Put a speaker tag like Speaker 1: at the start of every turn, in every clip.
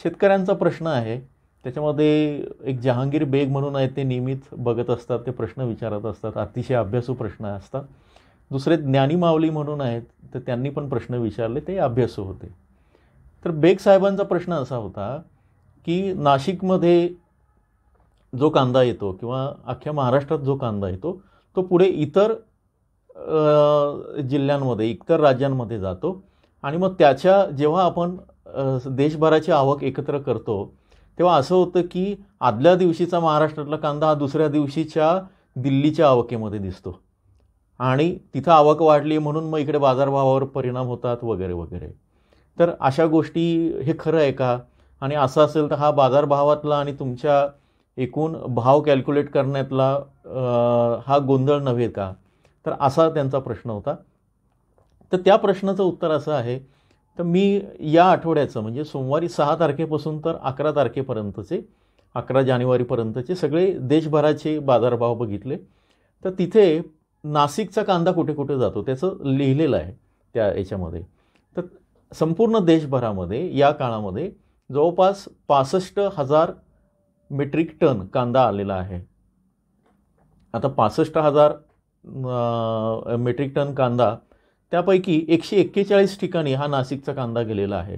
Speaker 1: शेतकऱ्यांचा प्रश्न आहे. त्याच्यामध्ये एक जहांगीर बेग म्हणून आहेत, ते नियमित बघत असतात, ते प्रश्न विचारत असतात, अतिशय अभ्यासू प्रश्न असतात. दुसरे ज्ञानी माऊली म्हणून आहेत, तर त्यांनी पण प्रश्न विचारले, ते अभ्यासू होते. तर बेग साहेबांचा प्रश्न असा होता की नाशिकमध्ये जो कांदा येतो किंवा अख्ख्या महाराष्ट्रात जो कांदा येतो तो पुढे इतर जिल्ह्यांमध्ये, इतर राज्यांमध्ये जातो आणि मग त्याच्या जेव्हा आपण देशभराची आवक एकत्र करतो तेव्हा असं होतं की आदल्या दिवशीचा महाराष्ट्रातला कांदा हा दुसऱ्या दिवशीच्या दिल्लीच्या आवकेमध्ये दिसतो आणि तिथं आवक वाढली म्हणून मग इकडे बाजारभावावर परिणाम होतात वगैरे वगैरे. तर अशा गोष्टी, हे खरं आहे का? आणि असं असेल तर हा बाजारभावातला आणि तुमच्या एकूण भाव कॅल्क्युलेट करण्यातला हा गोंधळ नव्हे का? तर असा त्यांचा प्रश्न होता. तर त्या प्रश्नाचं उत्तर असं आहे, तर मी या आठवड्याचं म्हणजे सोमवारी 6 तारखेपासून तर 11 तारखेपर्यंतचे, 11 जानेवारीपर्यंतचे सगळे देशभराचे बाजारभाव बघितले. तर तिथे नाशिकचा कांदा कुठे कुठे जातो त्याचं लिहिलेलं आहे त्या याच्यामध्ये. तर संपूर्ण देशभरामध्ये या काळामध्ये जवळपास 65,000 मेट्रिक टन कांदा आलेला आहे. आता 65,000 मेट्रिक टन कांदा, त्यापैकी 141 ठिकाणी हा नाशिकचा कांदा गेलेला आहे.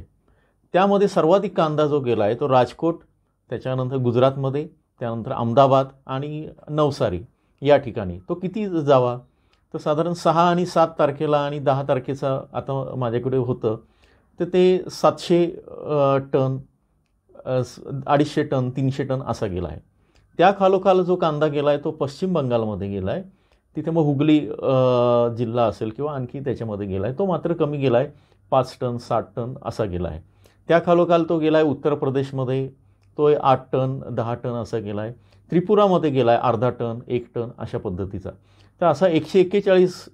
Speaker 1: त्यामध्ये सर्वाधिक कांदा जो गेला आहे तो राजकोट, त्याच्यानंतर गुजरातमध्ये, त्यानंतर अहमदाबाद आणि नवसारी या ठिकाणी. तो किती जावा? तर साधारण 6 आणि 7 तारखेला आणि 10 तारखेचा आता माझ्याकडे होतं, तर ते 700 टन, 250 टन, 300 टन असा गेला आहे. त्या खालोखाल जो कांदा गेला आहे तो पश्चिम बंगालमध्ये गेला आहे. तिथे मग हुगली जिल्हा असेल किंवा आणखी त्याच्यामध्ये गेला आहे, तो मात्र कमी गेला आहे, 5 टन 7 टन असा गेला आहे. त्या खालोखाल तो गेला आहे उत्तर प्रदेशमध्ये, तो 8 टन 10 टन असा गेला आहे. त्रिपुरामध्ये गेला आहे अर्धा टन 1 टन अशा पद्धतीचा. तर असा 141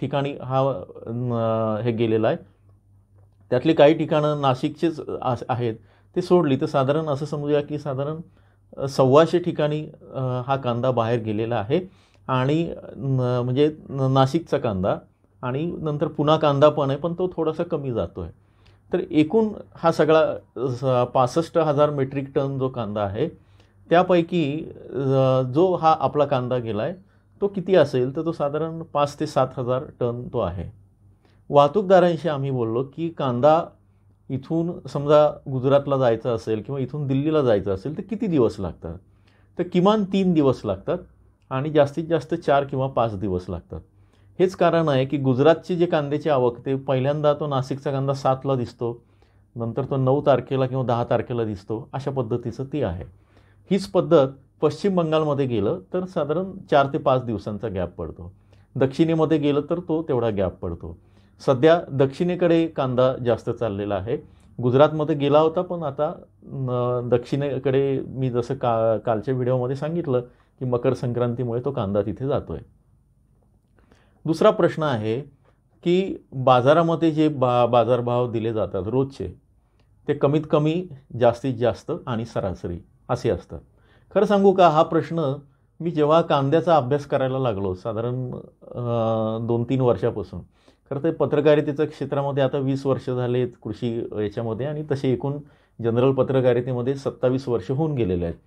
Speaker 1: ठिकाणी हा हे गेलेला आहे. त्यातली काही ठिकाणं नाशिकचेच आहेत, ते सोडली तर साधारण असं समजूया की साधारण 125 ठिकाणी हा कांदा बाहेर गेलेला आहे. आणि म्हणजे नाशिकचा कांदा आणि नंतर पुन्हा कांदा पण आहे, पण तो थोडासा कमी जातो आहे. तर एकूण हा सगळा 65,000 मेट्रिक टन जो कांदा आहे त्यापैकी जो हा आपला कांदा गेला आहे तो किती असेल, तर तो साधारण 5 ते 7,000 टन तो आहे. वाहतूकदारांशी आम्ही बोललो की कांदा इथून समजा गुजरातला जायचं असेल किंवा इथून दिल्लीला जायचं असेल तर किती दिवस लागतात? तर किमान 3 दिवस लागतात आणि जास्तीत जास्त 4 किंवा 5 दिवस लागतात. हेच कारण आहे की गुजरातची जे कांद्याची आवक, ते पहिल्यांदा तो नाशिकचा कांदा 7ला दिसतो, नंतर तो 9 तारखेला किंवा 10 तारखेला दिसतो, अशा पद्धतीचं ती आहे. हीच पद्धत पश्चिम बंगालमध्ये गेलं तर साधारण 4 ते 5 दिवसांचा गॅप पडतो. दक्षिणेमध्ये गेलं तर तो तेवढा गॅप पडतो. सध्या दक्षिणेकडे कांदा जास्त चाललेला आहे. गुजरातमध्ये गेला होता, पण आता दक्षिणेकडे मी जसं कालच्या व्हिडिओमध्ये सांगितलं की मकर संक्रांतीमुळे तो कांदा तिथे जातोय. दुसरा प्रश्न आहे की बाजारामध्ये जे बाजारभाव दिले जातात रोजचे, ते कमीत कमी, जास्तीत जास्त आणि सरासरी असे असतात. खरं सांगू का, हा प्रश्न मी जेव्हा कांद्याचा अभ्यास करायला लागलो साधारण 2-3 वर्षापासून, खरं तर पत्रकारितेच्या क्षेत्रामध्ये आता 20 वर्ष झालेत कृषी याच्यामध्ये, आणि तसे एकूण जनरल पत्रकारितेमध्ये 27 वर्ष होऊन गेलेले आहेत.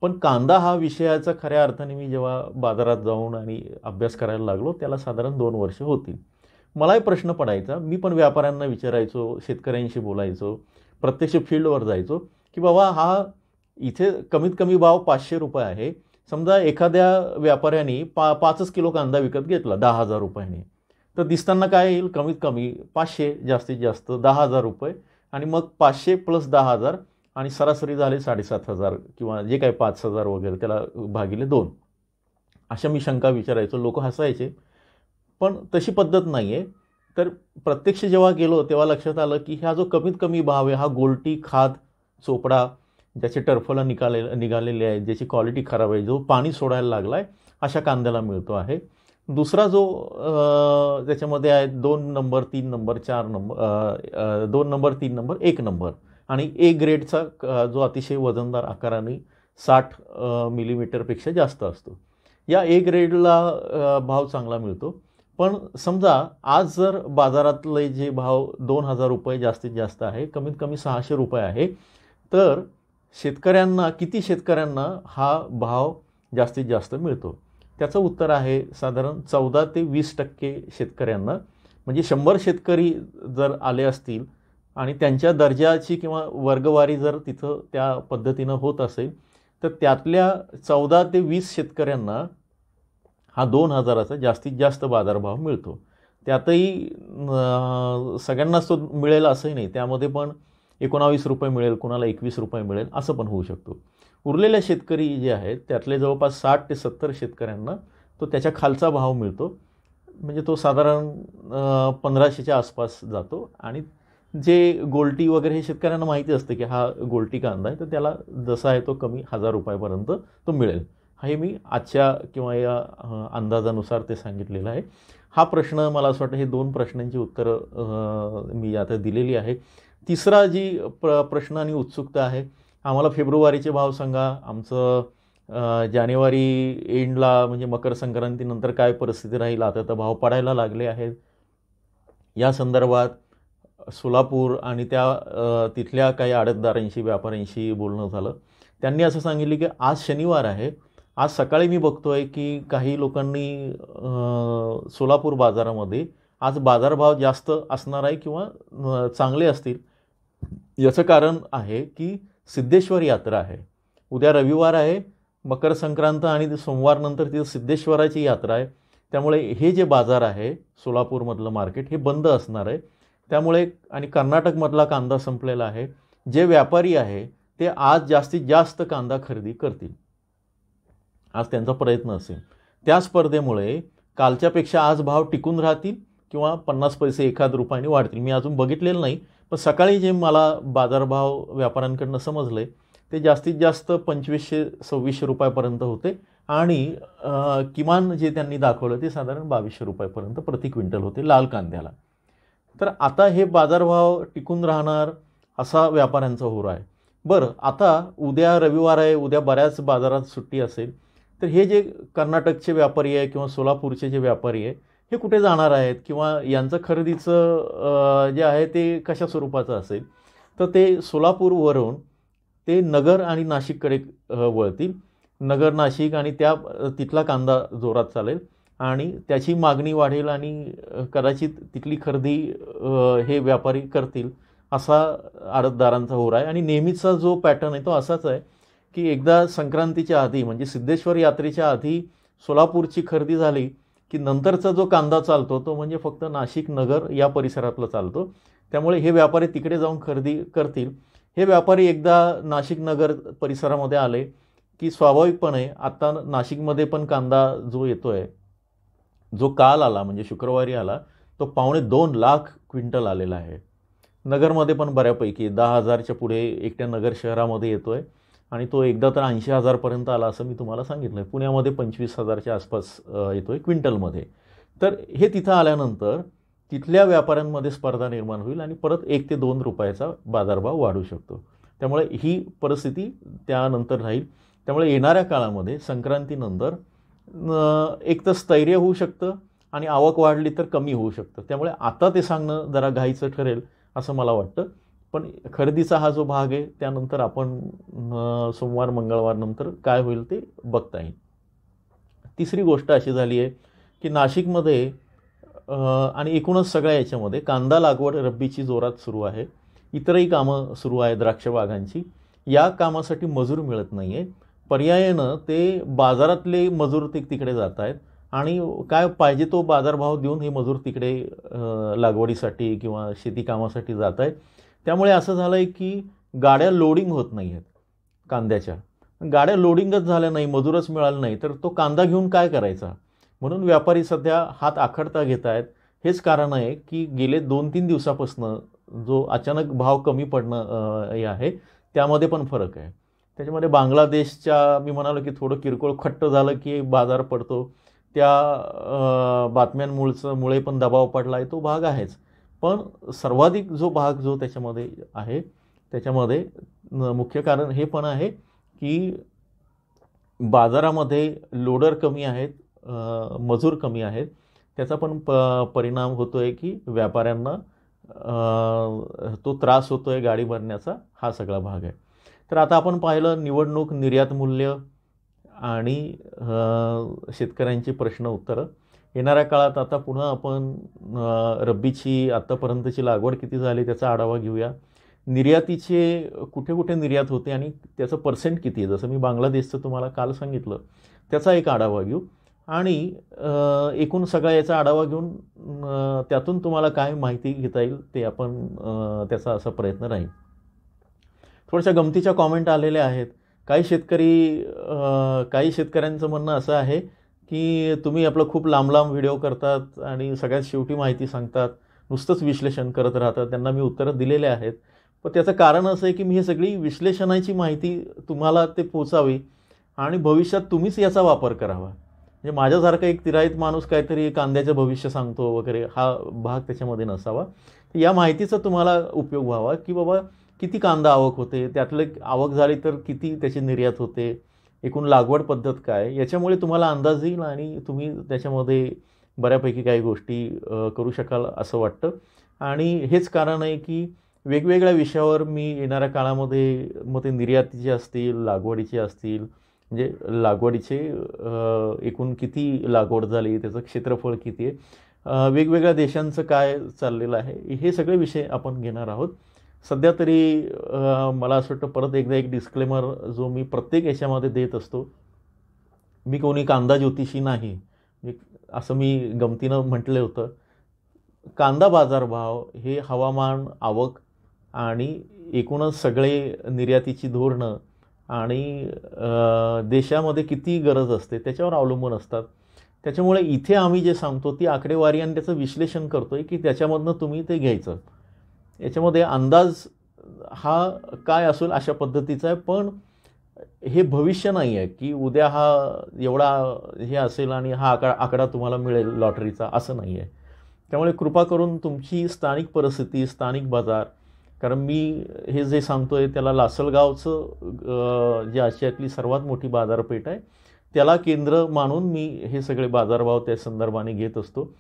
Speaker 1: पण कांदा हा विषयाचा खऱ्या अर्थाने मी जेव्हा बाजारात जाऊन आणि अभ्यास करायला लागलो त्याला साधारण 2 वर्ष होतील. मलाही प्रश्न पडायचा, मी पण व्यापाऱ्यांना विचारायचो, शेतकऱ्यांशी बोलायचो, प्रत्यक्ष फील्डवर जायचो की बाबा हा इथे कमीत कमी भाव 500 रुपये आहे. समजा एखाद्या व्यापाऱ्याने 5 किलो कांदा विकत घेतला 10,000 रुपयाने, तर दिसताना काय येईल? कमीत कमी 500, जास्तीत जास्त 10,000 रुपये, आणि मग 500 + 10,000 आणि सरासरी झाले 7,500 किंवा जे काही 5,000 वगैरे, त्याला भागिले 2, अशा मी शंका विचारायचो. लोक हसायचे, पण तशी पद्धत नाही आहे. तर प्रत्यक्ष जेव्हा गेलो तेव्हा लक्षात आलं की हा जो कमीत कमी भाव आहे हा गोलटी, खाद, चोपडा, ज्याचे टर्फला निघालेले आहेत, ज्याची क्वालिटी खराब आहे, जो पाणी सोडायला लागला आहे, अशा कांद्याला मिळतो आहे. दुसरा जो त्याच्यामध्ये आहे 2 number, 3 number, 4 number, 2 number, 3 number, 1 number, आणि ए ग्रेडचा जो अतिशय वजनदार आकाराने 60 मिलीमीटरपेक्षा जास्त असतो. या ए ग्रेडला भाव चांगला मिळतो. पण समजा आज जर बाजारातले जे भाव 2,000 रुपये जास्तीत जास्त आहे, कमीत कमी 600 रुपये आहे, तर शेतकऱ्यांना किती शेतकऱ्यांना हा भाव जास्तीत जास्त मिळतो? त्याचं उत्तर आहे साधारण 14 ते 20% शेतकऱ्यांना. म्हणजे 100 शेतकरी जर आले असतील आणि त्यांच्या दर्जाची किंवा वर्गवारी जर तिथं त्या पद्धतीनं होत असेल, तर त्यातल्या 14 ते 20 शेतकऱ्यांना हा 2,000चा जास्तीत जास्त बाजारभाव मिळतो. त्यातही सगळ्यांनाच तो मिळेल असंही नाही. त्यामध्ये पण 19 रुपये मिळेल, कुणाला 21 रुपये मिळेल, असं पण होऊ शकतो. उरलेले शेतकरी जे आहेत त्यातले जवळपास 60 ते 70 शेतकऱ्यांना तो त्याच्या खालचा भाव मिळतो. म्हणजे तो साधारण 1500च्या आसपास जातो. आणि जे गोल्टी वगैरे हे शेतकऱ्यांना माहिती असतं की हा गोल्टी कांदा आहे, तर त्याला जसा आहे तो कमी 1000 रुपयापर्यंत तो मिळेल. हे मी आजच्या किंवा या अंदाजानुसार ते सांगितलेलं आहे. हा प्रश्न मला असं वाटतं हे 2 प्रश्नांची उत्तरं मी आता दिलेली आहे. तिसरा जी प्रश्न आणि उत्सुकता आहे, आम्हाला फेब्रुवारीचे भाव सांगा, आमचं जानेवारी एंडला म्हणजे मकर संक्रांतीनंतर काय परिस्थिती राहील, आता तर भाव पडायला लागले आहेत. या संदर्भात सोलापूर आणि त्या तिथल्या काही आडतदारांशी व्यापाऱ्यांशी बोलणं झालं. त्यांनी असं सांगितलं की आज शनिवार आहे, आज सकाळी मी बघतोय की काही लोकांनी सोलापूर बाजारामध्ये आज बाजारभाव जास्त असणार आहे किंवा चांगले असतील. याचं कारण आहे की सिद्धेश्वर यात्रा आहे. उद्या रविवार आहे, मकर संक्रांत आणि सोमवारनंतर तिथं सिद्धेश्वराची यात्रा आहे. त्यामुळे हे जे बाजार आहे सोलापूरमधलं मार्केट हे बंद असणार आहे. त्यामुळे आणि कर्नाटकमधला कांदा संपलेला आहे. जे व्यापारी आहे ते आज जास्तीत जास्त कांदा खरेदी करतील, आज त्यांचा प्रयत्न असेल. त्या स्पर्धेमुळे कालच्यापेक्षा आज भाव टिकून राहतील किंवा 50 पैसे एखाद रुपयाने वाढतील. मी अजून बघितलेलं नाही, पण सकाळी जे मला बाजारभाव व्यापाऱ्यांकडनं समजले ते जास्तीत जास्त 2500-2600 रुपयापर्यंत होते आणि किमान जे त्यांनी दाखवलं ते साधारण 2200 रुपयापर्यंत प्रति क्विंटल होते लाल कांद्याला. तर आता हे बाजारभाव टिकून राहणार असा व्यापाऱ्यांचा होरा आहे. बरं, आता उद्या रविवार आहे, उद्या बऱ्याच बाजारात सुट्टी असेल, तर हे जे कर्नाटकचे व्यापारी आहे किंवा सोलापूरचे जे व्यापारी आहे हे कुठे जाणार आहेत किंवा यांचं खरेदीचं जे आहे ते कशा स्वरूपाचं असेल, तर ते सोलापूरवरून ते नगर आणि नाशिककडे वळतील. नगर, नाशिक आणि त्या तिथला कांदा जोरात चालेल आणि त्याची मागणी वाढेल आणि कदाचित तिथली खरेदी हे व्यापारी करतील असा आडतदारांचा होरा आहे. आणि नेहमीचा जो पॅटर्न आहे तो असाच आहे की एकदा संक्रांतीच्या आधी म्हणजे सिद्धेश्वर यात्रेच्या आधी सोलापूरची खरेदी झाली की नंतरचा जो कांदा चालतो तो म्हणजे फक्त नाशिक, नगर या परिसरातला चालतो. त्यामुळे हे व्यापारी तिकडे जाऊन खरेदी करतील. हे व्यापारी एकदा नाशिक, नगर परिसरामध्ये आले की स्वाभाविकपणे आता नाशिकमध्ये पण कांदा जो येतो आहे, जो काल आला म्हणजे शुक्रवारी आला, तो 2.25 लाख क्विंटल आलेला आहे. नगरमध्ये पण बऱ्यापैकी 10,000च्या पुढे एकट्या नगर शहरामध्ये येतो आहे आणि तो एकदा तर 80,000पर्यंत आला असं मी तुम्हाला सांगितलं आहे. पुण्यामध्ये 25,000च्या आसपास येतो आहे क्विंटलमध्ये. तर हे तिथं आल्यानंतर तिथल्या व्यापाऱ्यांमध्ये स्पर्धा निर्माण होईल आणि परत 1 ते 2 रुपयाचा बाजारभाव वाढू शकतो. त्यामुळे ही परिस्थिती त्यानंतर राहील. त्यामुळे येणाऱ्या काळामध्ये संक्रांतीनंतर एक तर स्थैर्य होऊ शकतं आणि आवक वाढली तर कमी होऊ शकतं. त्यामुळे आता ते सांगणं जरा घाईचं ठरेल असं मला वाटतं. पण खरेदीचा हा जो भाग आहे त्यानंतर आपण सोमवार, मंगळवार नंतर काय होईल ते बघता येईल. तिसरी गोष्ट अशी झाली आहे की नाशिकमध्ये आणि एकूणच सगळ्या याच्यामध्ये कांदा लागवड रब्बीची जोरात सुरू आहे. इतरही कामं सुरू आहे द्राक्ष बागांची. या कामासाठी मजूर मिळत नाही आहे. पर्यायानं ते बाजारातले मजूर तिकडे जात आहेत आणि काय पाहिजे तो बाजारभाव देऊन हे मजूर तिकडे लागवडीसाठी किंवा शेती कामासाठी जात आहेत. त्यामुळे असं झालं आहे की गाड्या लोडिंग होत नाही आहेत कांद्याच्या. गाड्या लोडिंगच झाल्या नाही, मजूरच मिळालं नाही, तर तो कांदा घेऊन काय करायचा. म्हणून व्यापारी सध्या हात आखडता घेत आहेत. हेच कारण आहे की गेले 2-3 दिवसापासून जो अचानक भाव कमी पडणं हे आहे त्यामध्ये पण फरक आहे. त्याच्यामध्ये बांगलादेशच्या मी म्हणालो की थोडं किरकोळ खट्ट झालं की बाजार पडतो, त्या बातम्यांमुळे पण दबाव पडला आहे, तो भाग आहेच. पण सर्वाधिक जो भाग जो त्याच्यामध्ये आहे त्याच्यामध्ये मुख्य कारण हे पण आहे की बाजारामध्ये लोडर कमी आहेत, मजूर कमी आहेत. त्याचा पण परिणाम होतो आहे की व्यापाऱ्यांना तो त्रास होतो आहे गाडी भरण्याचा, हा सगळा भाग आहे. तर आता आपण पाहिलं निवडणूक, निर्यात मूल्य आणि शेतकऱ्यांची प्रश्न उत्तरं. येणाऱ्या काळात आता पुन्हा आपण रब्बीची आत्तापर्यंतची लागवड किती झाली त्याचा आढावा घेऊया. निर्यातीचे कुठे कुठे निर्यात होते आणि त्याचं पर्सेंट किती आहे, जसं मी बांगलादेशचं तुम्हाला काल सांगितलं त्याचा एक आढावा घेऊ. आणि एकूण सगळा याचा आढावा घेऊन त्यातून तुम्हाला काय माहिती घेता येईल ते आपण त्याचा असा प्रयत्न राहील. थोड्याशा गमतीच्या कॉमेंट आलेल्या आहेत. काही शेतकऱ्यांचं म्हणणं असं आहे की तुम्ही आपलं खूप लांब लांब व्हिडिओ करतात आणि सगळ्यात शेवटी माहिती सांगतात, नुसतंच विश्लेषण करत राहतात. त्यांना मी उत्तरं दिलेले आहेत. पण त्याचं कारण असं आहे की मी हे सगळी विश्लेषणाची माहिती तुम्हाला ते पोचावी आणि भविष्यात तुम्हीच याचा वापर करावा. म्हणजे माझ्यासारखा एक तिराईत माणूस काहीतरी कांद्याचं भविष्य सांगतो वगैरे हा भाग त्याच्यामध्ये नसावा. या माहितीचा तुम्हाला उपयोग व्हावा की बाबा किती कांदा आवक होते, त्यातलं आवक झाली तर किती त्याची निर्यात होते, एकूण लागवड पद्धत काय, याच्यामुळे तुम्हाला अंदाज येईल आणि तुम्ही त्याच्यामध्ये बऱ्यापैकी काही गोष्टी करू शकाल असं वाटतं. आणि हेच कारण आहे की वेगवेगळ्या विषयावर मी येणाऱ्या काळामध्ये मग ते निर्यातीचे असतील, लागवडीचे असतील, म्हणजे लागवडीचे एकूण किती लागवड झाली, त्याचं क्षेत्रफळ किती आहे, वेगवेगळ्या देशांचं काय चाललेलं आहे, हे सगळे विषय आपण घेणार आहोत. सध्या तरी मला असं वाटतं परत एकदा एक डिस्क्लेमर जो मी प्रत्येक याच्यामध्ये देत असतो, मी कोणी कांदा ज्योतिषी नाही. असं मी गमतीनं म्हटलं होतं. कांदा बाजारभाव हे हवामान, आवक आणि एकूणच सगळे निर्यातीची धोरणं आणि देशामध्ये किती गरज असते त्याच्यावर अवलंबून असतात. त्याच्यामुळे इथे आम्ही जे सांगतो ती आकडेवारी आणि त्याचं विश्लेषण करतो आहे की त्याच्यामधनं तुम्ही ते घ्यायचं. याच्यामध्ये अंदाज हा काय असेल अशा पद्धतीचा आहे, पण हे भविष्य नाही आहे की उद्या हा एवढा हे असेल आणि हा आकडा तुम्हाला मिळेल लॉटरीचा, असं नाही आहे. त्यामुळे कृपा करून तुमची स्थानिक परिस्थिती, स्थानिक बाजार, कारण मी हे जे सांगतो आहे त्याला लासलगावचं जे आशियातली सर्वात मोठी बाजारपेठ आहे त्याला केंद्र मानून मी हे सगळे बाजारभाव त्या संदर्भाने घेत असतो.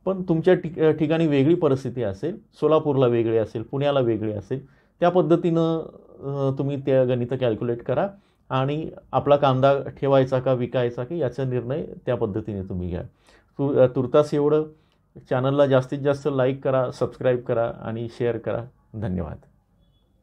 Speaker 1: पण तुमच्या ठिकाणी वेगळी परिस्थिती असेल, सोलापूरला वेगळी असेल, पुण्याला वेगळी असेल, त्या पद्धतीनं तुम्ही त्या गणितं कॅल्क्युलेट करा आणि आपला कांदा ठेवायचा का विकायचा की याचा निर्णय त्या पद्धतीने तुम्ही घ्या. तुर्तास एवढं. चॅनलला जास्तीत जास्त लाईक करा, सबस्क्राईब करा आणि शेअर करा. धन्यवाद.